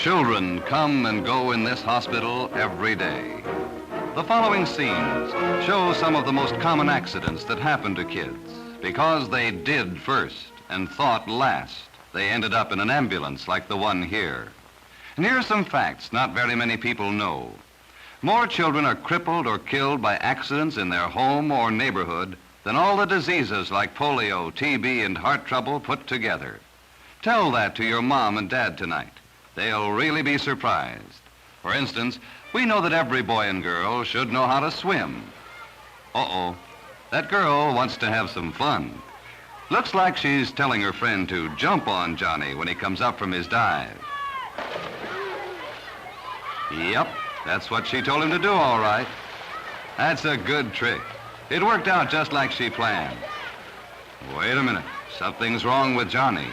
Children come and go in this hospital every day. The following scenes show some of the most common accidents that happen to kids. Because they did first and thought last, they ended up in an ambulance like the one here. And here are some facts not very many people know. More children are crippled or killed by accidents in their home or neighborhood than all the diseases like polio, TB, and heart trouble put together. Tell that to your mom and dad tonight. They'll really be surprised. For instance, we know that every boy and girl should know how to swim. Uh-oh, that girl wants to have some fun. Looks like she's telling her friend to jump on Johnny when he comes up from his dive. Yep, that's what she told him to do, all right. That's a good trick. It worked out just like she planned. Wait a minute, something's wrong with Johnny.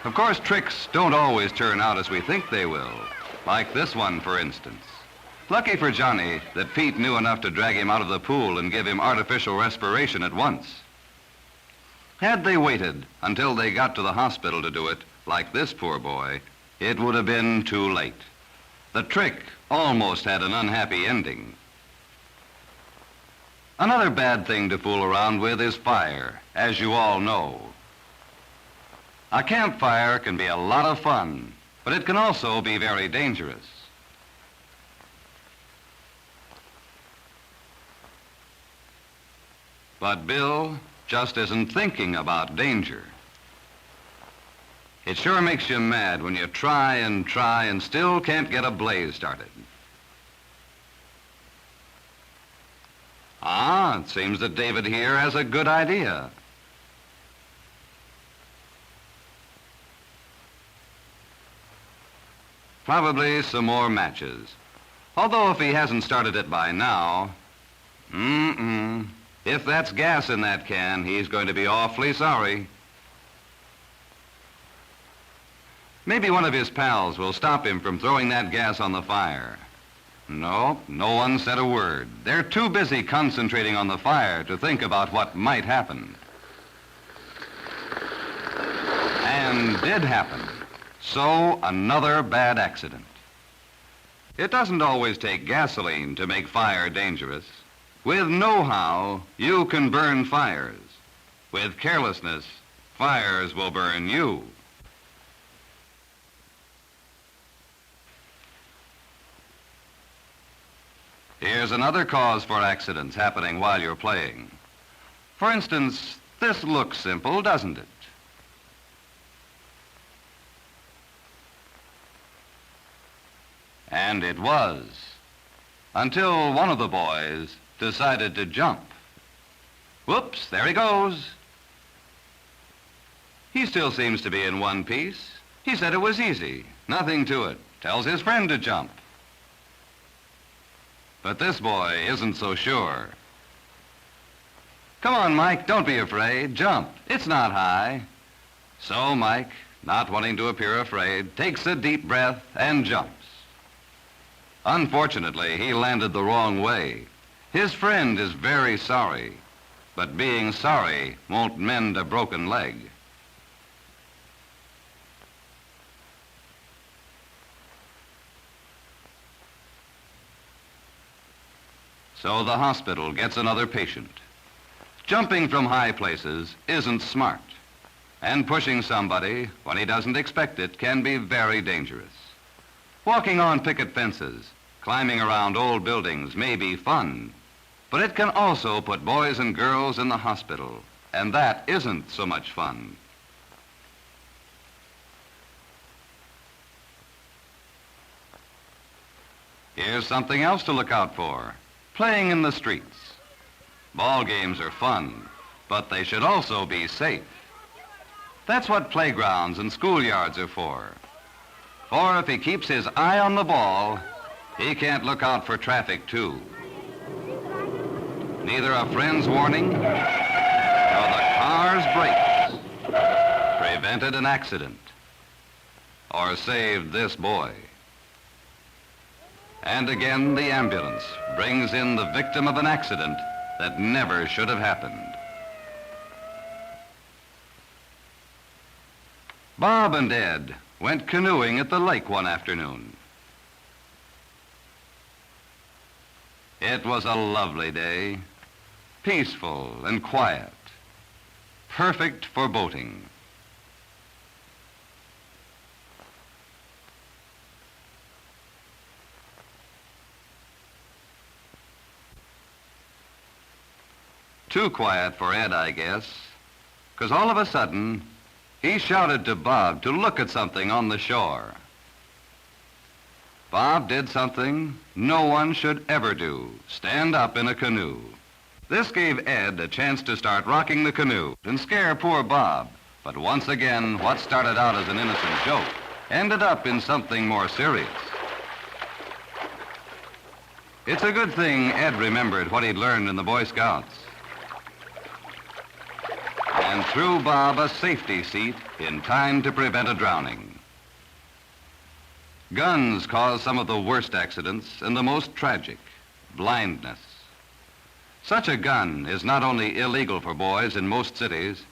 Of course, tricks don't always turn out as we think they will. Like this one, for instance. Lucky for Johnny that Pete knew enough to drag him out of the pool and give him artificial respiration at once. Had they waited until they got to the hospital to do it, like this poor boy, it would have been too late. The trick almost had an unhappy ending. Another bad thing to fool around with is fire, as you all know. A campfire can be a lot of fun, but it can also be very dangerous. But Bill just isn't thinking about danger. It sure makes you mad when you try and still can't get a blaze started. It seems that David here has a good idea. Probably some more matches. Although if he hasn't started it by now, if that's gas in that can, he's going to be awfully sorry. Maybe one of his pals will stop him from throwing that gas on the fire. No one said a word. They're too busy concentrating on the fire to think about what might happen. And did happen. So, another bad accident. It doesn't always take gasoline to make fire dangerous. With know-how, you can burn fires. With carelessness, fires will burn you. Here's another cause for accidents happening while you're playing. For instance, this looks simple, doesn't it? And it was, until one of the boys decided to jump. Whoops, there he goes. He still seems to be in one piece. He said it was easy, nothing to it. Tells his friend to jump. But this boy isn't so sure. Come on, Mike, don't be afraid. Jump. It's not high. So Mike, not wanting to appear afraid, takes a deep breath and jumps. Unfortunately, he landed the wrong way. His friend is very sorry, but being sorry won't mend a broken leg. So the hospital gets another patient. Jumping from high places isn't smart, and pushing somebody when he doesn't expect it can be very dangerous. Walking on picket fences, climbing around old buildings may be fun, but it can also put boys and girls in the hospital, and that isn't so much fun. Here's something else to look out for. Playing in the streets. Ball games are fun, but they should also be safe. That's what playgrounds and schoolyards are for. For if he keeps his eye on the ball, he can't look out for traffic too. Neither a friend's warning nor the car's brakes prevented an accident or saved this boy. And again, the ambulance brings in the victim of an accident that never should have happened. Bob and Ed went canoeing at the lake one afternoon. It was a lovely day, peaceful and quiet, perfect for boating. Too quiet for Ed, I guess, because all of a sudden, he shouted to Bob to look at something on the shore. Bob did something no one should ever do, stand up in a canoe. This gave Ed a chance to start rocking the canoe and scare poor Bob. But once again, what started out as an innocent joke ended up in something more serious. It's a good thing Ed remembered what he'd learned in the Boy Scouts and threw Bob a safety seat in time to prevent a drowning. Guns cause some of the worst accidents and the most tragic, blindness. Such a gun is not only illegal for boys in most cities,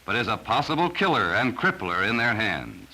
but is a possible killer and crippler in their hands.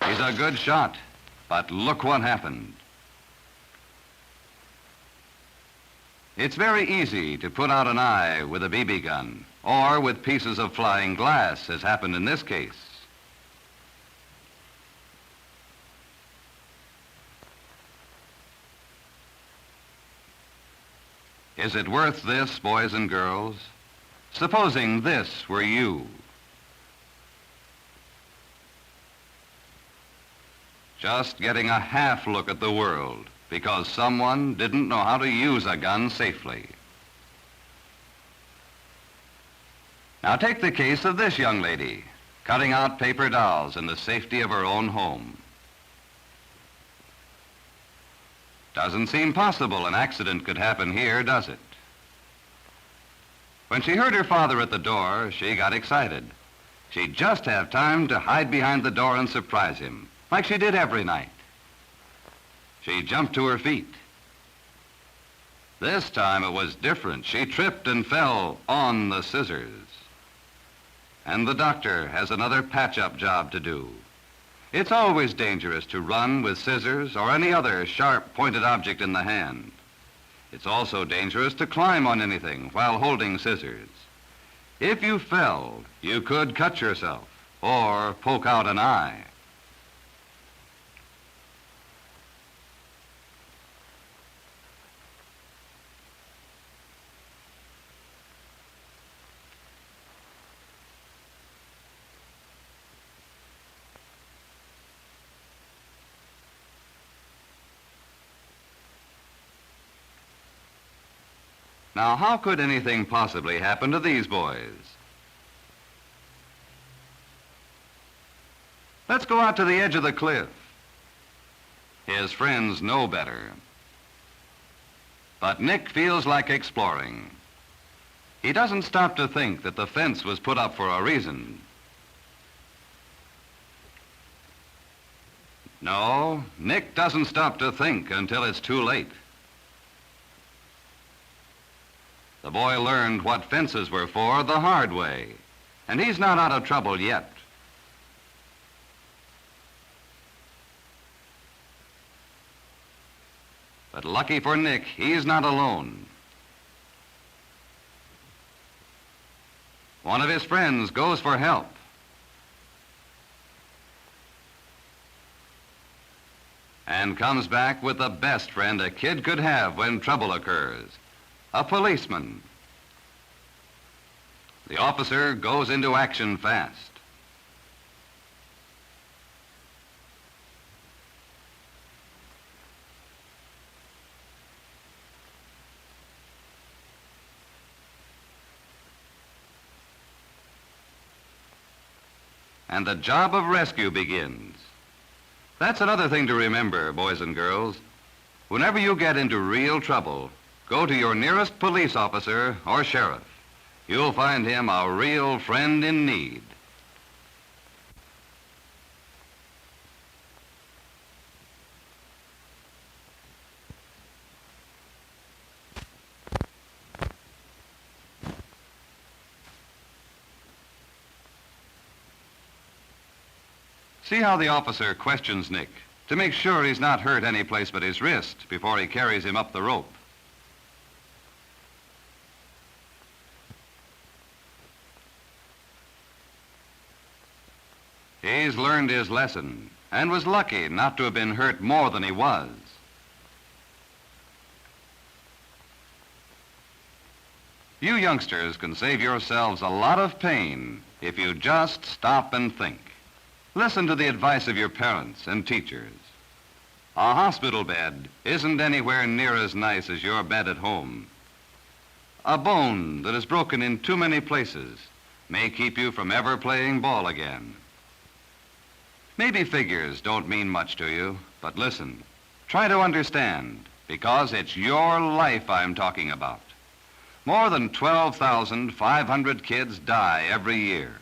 He's a good shot, but look what happened. It's very easy to put out an eye with a BB gun, or with pieces of flying glass, as happened in this case. Is it worth this, boys and girls? Supposing this were you. Just getting a half look at the world because someone didn't know how to use a gun safely. Now take the case of this young lady, cutting out paper dolls in the safety of her own home. Doesn't seem possible an accident could happen here, does it? When she heard her father at the door, she got excited. She'd just have time to hide behind the door and surprise him, like she did every night. She jumped to her feet. This time it was different. She tripped and fell on the scissors. And the doctor has another patch-up job to do. It's always dangerous to run with scissors or any other sharp, pointed object in the hand. It's also dangerous to climb on anything while holding scissors. If you fell, you could cut yourself or poke out an eye. Now, how could anything possibly happen to these boys? Let's go out to the edge of the cliff. His friends know better. But Nick feels like exploring. He doesn't stop to think that the fence was put up for a reason. No, Nick doesn't stop to think until it's too late. The boy learned what fences were for the hard way, and he's not out of trouble yet. But lucky for Nick, he's not alone. One of his friends goes for help. And comes back with the best friend a kid could have when trouble occurs. A policeman. The officer goes into action fast. And the job of rescue begins. That's another thing to remember, boys and girls. Whenever you get into real trouble, go to your nearest police officer or sheriff. You'll find him a real friend in need. See how the officer questions Nick to make sure he's not hurt any place but his wrist before he carries him up the rope. He's learned his lesson and was lucky not to have been hurt more than he was. You youngsters can save yourselves a lot of pain if you just stop and think. Listen to the advice of your parents and teachers. A hospital bed isn't anywhere near as nice as your bed at home. A bone that is broken in too many places may keep you from ever playing ball again. Maybe figures don't mean much to you, but listen, try to understand, because it's your life I'm talking about. More than 12,500 kids die every year.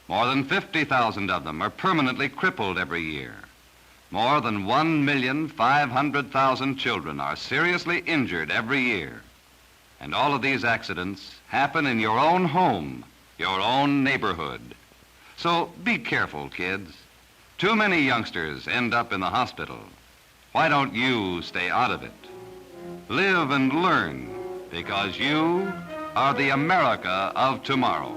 More than 50,000 of them are permanently crippled every year. More than 1,500,000 children are seriously injured every year. And all of these accidents happen in your own home, your own neighborhood. So be careful, kids. Too many youngsters end up in the hospital. Why don't you stay out of it? Live and learn, because you are the America of tomorrow.